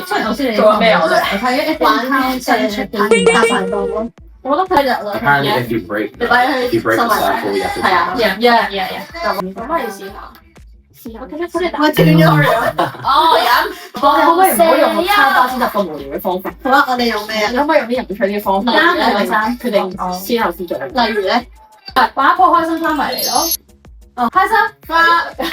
雖然我知你做咗咩我睇一玩新出嘅大排檔咯，我覺得睇日啦。 Apparently, if you break 你擺 if you 去 break 收 the 埋 circle, you have to 係啊 yeah 咁可以試下。我斷咗。我斷咗。哦，我哋可唔可以唔好用抄巴先得咁無聊嘅方法？好啊，我哋用咩啊？你可唔可以用啲人趣嘅方法？啱嘅第三決定先後次序。例如咧，玩一鋪開心花迷嚟咯。哦，開心花，哎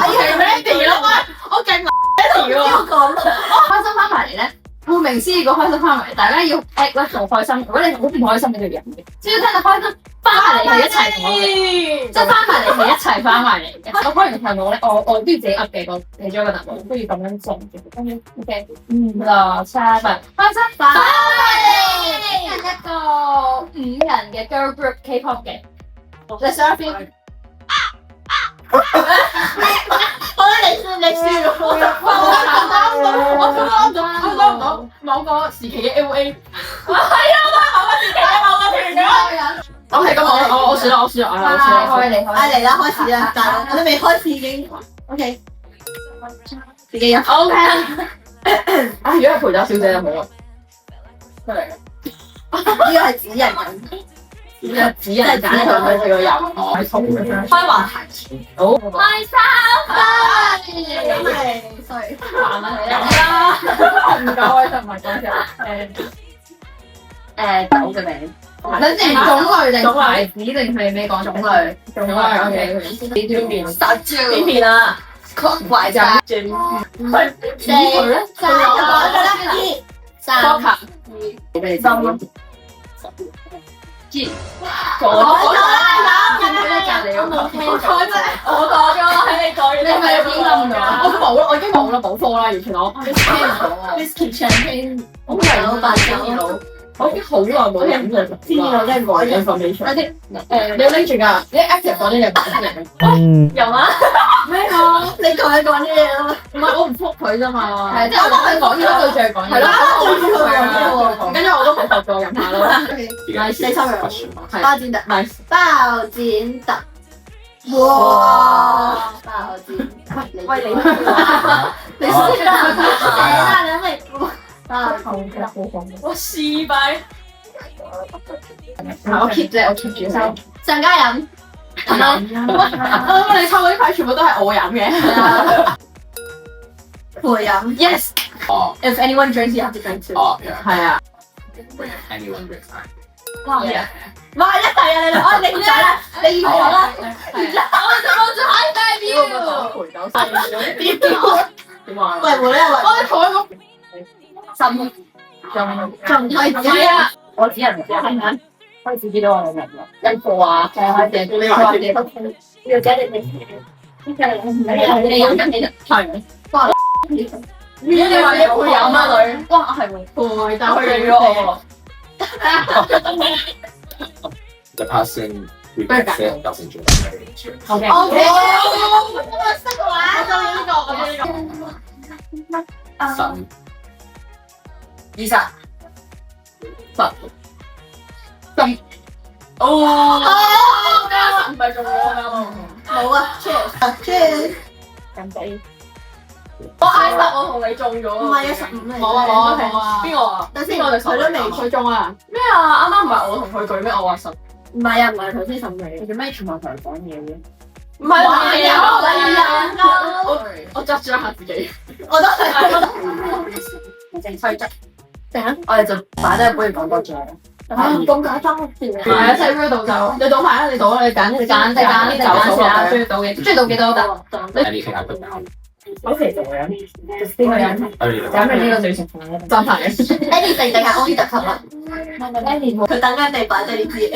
呀 ready 咯，喂，我勁 ready 喎。邊個講？開心花迷嚟咧，顧名思義個開心花迷，大家要 act 咧做開心。如果你好唔開心，你就忍嘅。只要聽到開心翻埋嚟係一齊同我嘅，即係翻埋嚟係一齊翻埋嚟嘅。我開完題目咧，我都要自己 up 嘅個其中一個答案，都要咁樣做嘅。跟住 OK，六七八，開心翻嚟一個5人嘅 girl group K-pop 嘅，你想 feel？好啦，你輸咯。我諗到某個時期嘅 LA， 係啊，某個時期嘅某個團嘅。OK，咁我輸啦，我輸啦，開嚟啦，開始啦，但我都未開始已經 OK， 自己飲。OK， 啊，如果係陪酒小姐就好啦，出嚟。呢個係指人飲，指人揀佢佢個人，開話題，好開心啊！sorry，煩啦你啦，唔夠開心唔係講笑。酒嘅名，等陣種類定牌子定係咩講種類？種類 OK。幾條片？殺豬，幾片啊？壞仔，佢四、三、二、三、心咯。我講咗喺你講，你咪點諗㗎？我都冇啦，我已經冇啦，冇科啦，完全我聽唔到啊。Whisky Champagne，好明白咗。我已經好耐冇飲咗，知道真係冇 information。你要拎住㗎，你 active 講呢樣嘢出嚟嘅。有啊？咩啊？你講呢嘢咯。唔係我唔覆佢啫嘛。係，即係我同佢講呢個對象講嘢。係咯，我追住佢講。跟住我都好學咗飲下咯。第三樣，包剪特，包剪特。哇！包剪特，喂你，你輸啦！你咪包剪特，我試敗。我 keep 啫，我 keep 住收。上家飲，我哋抽嗰啲牌全部都係我飲嘅。陪飲。Yes。Oh, If anyone drinks, you have to drink too。 yeah. 係啊。When anyone drinks that. 哇！一齊啊！你哋，我你仔啦，你要我啦。我做 high five you。陪酒先。點話？喂，我咧，我哋同一個。仲係啊！我指人開始見到我哋人啦，跟貨啊，係開始你話嘅要姐你你飲緊幾日？係。哇！你話你配飲啊女？哇！係喎，配但係佢咗我。The person who gets it doesn't drink very much. OK。我識玩，我呢個。Some 20。10。哦。唔係中咗冇啊 ！Cheers，Cheers。咁俾。我嗌10，我同你中咗。唔係啊，15嚟。冇啊！邊個啊？等先，邊個佢都未佢中啊？咩啊？啱啱唔係我同佢舉咩？我話10。唔係啊，唔係頭先15嚟。你做咩全部同人講嘢嘅？唔係我執咗下自己。我都係。淨吹質。我哋就擺低杯講多咗。咁簡單嘅係啊，細杯倒酒，你倒埋啦，你倒啦，你揀酒數啦，中意倒幾，中意倒幾多得。anything I put down. 好期待啊！邊個飲？ Only the 揀明呢個最食飯嘅，真係。 Annie 定係安特級啊 ？Annie 佢等緊你擺低呢啲嘢。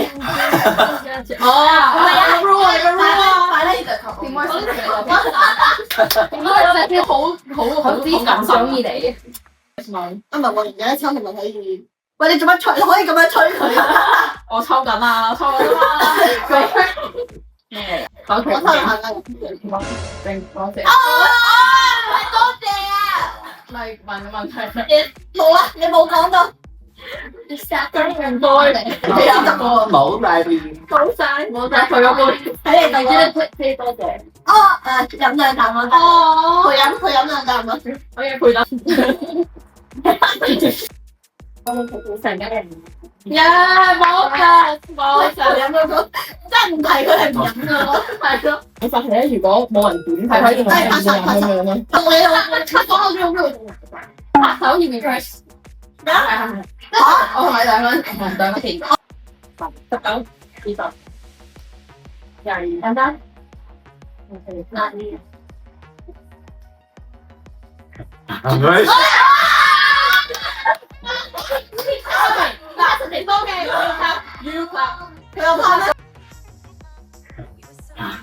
哦，係啊，個 rule 啊，你個 rule 啊，擺低呢特級。點解點解有隻好啲感受意嚟？唔係我而家抽係咪可以？喂，你做乜吹？你可以咁樣吹佢？我抽緊啦，抽緊啦。咩？我抽緊啦。多謝。多謝啊！咪問個問題。冇啊，你冇講到。唔該你。你有得過？冇大便。冇晒，冇晒，佢個杯。睇你第幾？多謝。哦，飲兩啖我得。哦。佢飲兩啖啊！我要陪飲。成家人。呀，冇㗎，冇㗎。飲嗰個真係唔提佢係唔飲㗎咯，係咯。你發現咧，如果冇人點係可以同人飲咁樣咯。到你我出講我做咩？拍手要唔要 press？ 我同你兩個填。19、20、22，簡單。係咪？嗱，地方嘅要拍，佢有拍咩？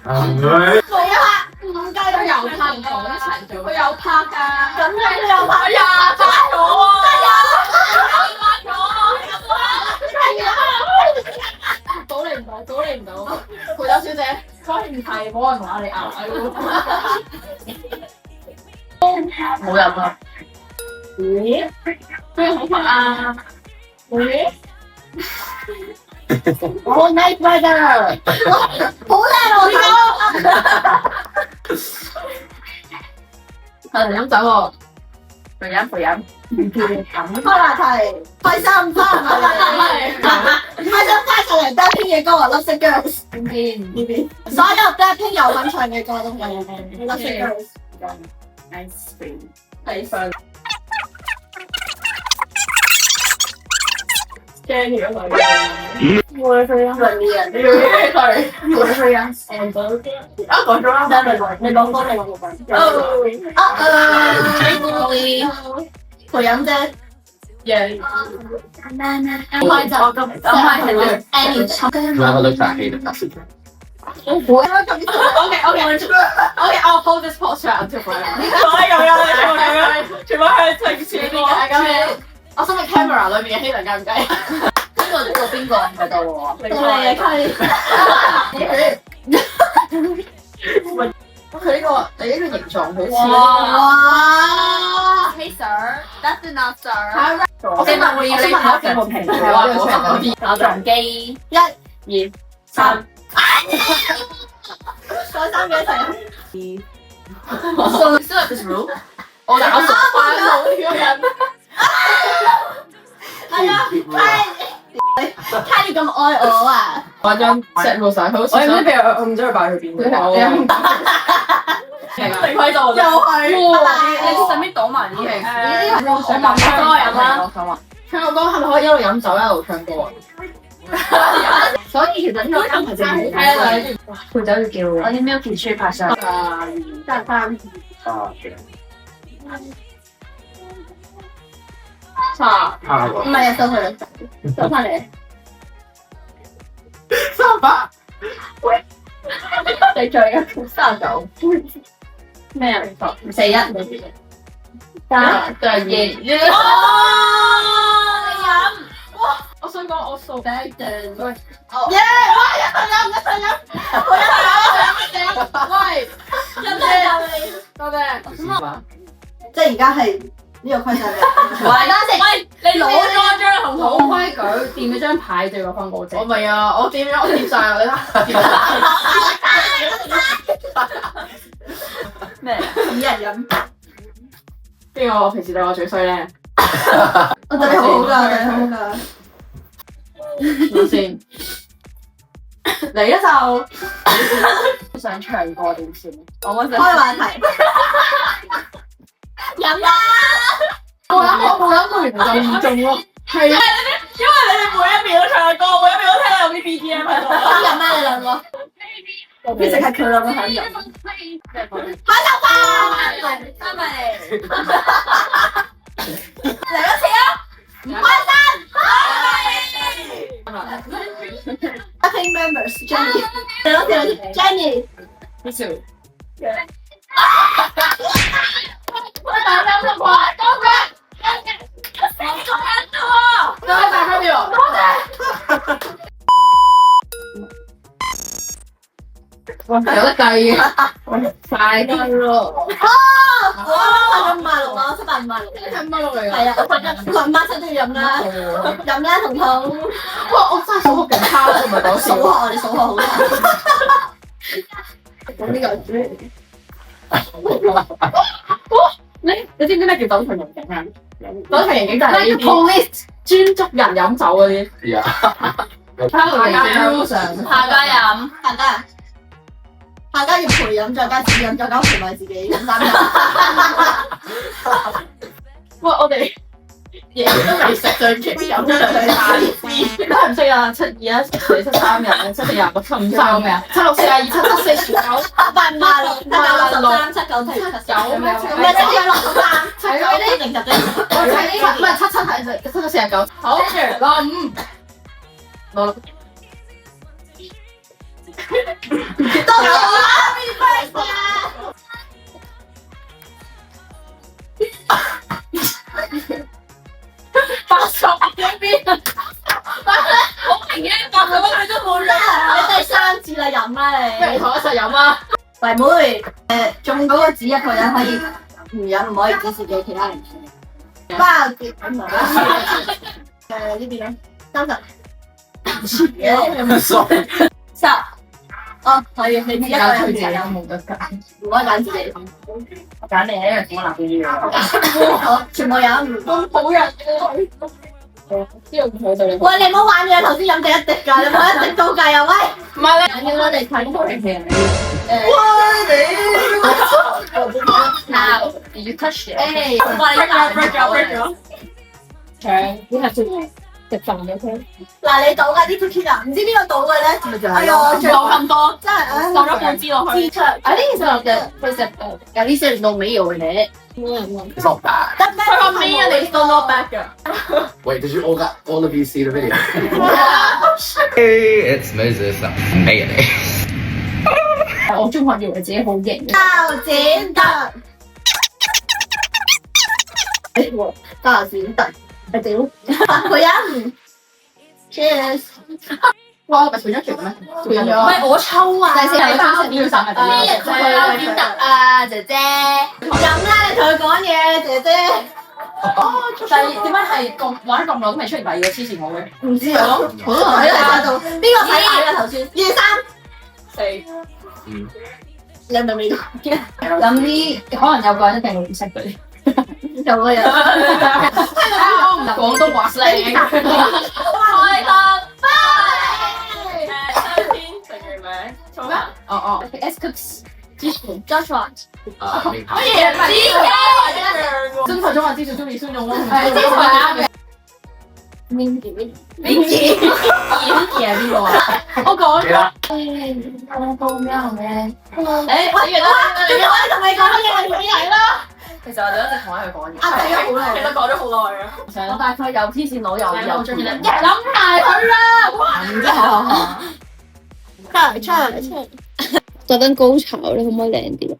係咪？冇啊！唔計佢有拍唔同一齊做，佢有拍㗎。咁你都有拍呀，拍咗啊！倒你唔到，陪酒小姐，關鍵係冇人話你熬冇人啊！咦？咩好拍啊？咦？Good night, brother。好靚喎！係飲酒喎，陪飲。開話題，開心花上嚟 Blackpink 嘅歌啊 Love Sick Girls。呢邊。所有 Blackpink 有份唱嘅歌都係 Love Sick Girls。Ice cream。睇相。Jenny 嗰個。冇去啊！冇去啊！講咗啦，你講歌。陪飲啫。開就開係 Annie。 Whoever looks at hated that's it. Okay, I'll hold this posture until forever。全部係情緒嘅。我心嘅 camera 裏面嘅希倫計唔計？邊個做邊個唔喺度喎？到你啊佢呢個你呢個形狀好似。哇 Hey sir，that's enough sir。我今日會要你拍一個評語啊！我仲機1、2、3。再三嘅一齊。So still at this room。我打熟翻老呢個人。係啊，睇你咁愛我啊！我張 set 冇晒，好似我唔知我唔知佢擺去邊。定喺度。又係。你使唔使倒埋啲嘢？我問多人啦。唱個歌係咪可以一路飲酒一路唱歌啊？所以其實呢個音係正嘅。係啊，陪酒要叫我啲 Milky 書拍上。差唔係啊，收佢啦，收翻嚟。38。你最嘅39。咩啊？41。3對2。你飲。我想講我數第一陣。喂。耶！哇！一齊飲。喂。多謝。即係而家係呢個規則嘅。喂，你攞咗張紅土規矩，掂咗張牌對個分報紙。我未啊，我掂咗，我掂晒啦，你睇。咩？2人飲。邊個平時對我最衰咧？我對你好好㗎，對你好好㗎。諗先。嚟一首。想唱歌點算？我嗰陣開話題。飲啦！冇諗過原來咁嚴重喎。係啊，因為你哋每一秒都唱歌，每一秒都聽到有啲 BGM 喺度。飲咩？你兩個？一直係佢兩個喺飲。開頭飯，翻嚟。嚟一次啊！唔開心。Blackpink members Jennie，嚟多次 Jennie。呢條。我打兩個波，多謝。多謝大家表，多謝。哇，有得計嘅，快啲咯！哇，56啊，756，756嚟㗎。係啊，我587都要飲啦，飲啦，彤彤。哇，我真係數學勁差，唔係講笑。數學，我哋數學好差。咁呢個你知唔知咩叫走場龍景啊？嗰條刑警就係呢啲 police 專捉人飲酒嗰啲。Yeah. 下家飲，下家要陪飲，再加自己飲，再加陪埋自己飲3喂，我哋嘢都未食，最極飲咗2下先。都係唔識啊！721、473人，740個753咩啊？7642、77449。856、793、797、咩？咁咪即係63、79、0、10。我睇呢個唔係77係749。好，5。6。都有啦 ，reverse 80喺邊啊？好明顯80佢都冇啦。你第3次啦，飲啦你。不如同我一齊飲啊！喂妹，中嗰個只一個人可以唔飲，唔可以指示俾其他人。包結咁啊！呢邊咧30。Sorry. 10。哦，可以，你一個人佢自己冇得揀，唔可以揀自己。我揀你係因為我男嘅嘢。好，全部飲。咁好人嘅，呢個佢對你。喂，你唔好玩嘢，頭先飲第1滴㗎，你冇1滴都計啊喂！唔係咧，我哋睇套戲啊。Now you touch it。break咗。搶，你係做食飯嘅啫。嗱，你倒㗎啲 cookie 啊，唔知邊個倒嘅咧？咪就哎呀，冇咁多，真係唉，倒咗半支落去。支出。啊，呢個嘅其實有啲些都沒有咧。 It's not bad. 佢後面人哋都 not bad 㗎。 Wait, did you all of you see the video? Hey, it's Moses. Mayonnaise. 我中學以為自己好型嘅。包剪得，包剪得，我屌，佢飲 ，cheers， 哇，唔係斷咗條咩？斷咗。喂，我抽啊！第四係包呢個三日呢日佢包剪得啊，姐姐，飲啦，你同佢講嘢，姐姐。哦，但係點解係咁玩咁耐都未出現第二個黐線我嘅？唔知啊，好多人喺大度，邊個睇下嘅頭先？2、3、4。你係咪未講？諗啲可能有個人一定會唔識佢。有個人。廣東話聲。開學做咩？哦 ，S Cooks。Joshua，名牌。真係中華之最中意孫用咯。係之前啱嘅。Minky 係邊個啊？我講咗。我報咩名？你可以同你講嘢，你係啦。其實我哋一直同喺度講嘢。咗好耐。其實講咗好耐啊。我大概有黐線佬又中意你。諗埋佢啦。唔知好。出嚟。特登高潮，你可唔可以靚啲？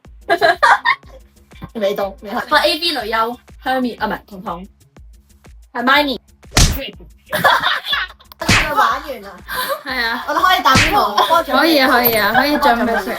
未到，未係。A B 女優香面啊，唔係彤彤，係 Miney。我玩完啦。係啊，我哋可以打邊爐。可以啊，可以啊，可以準備食。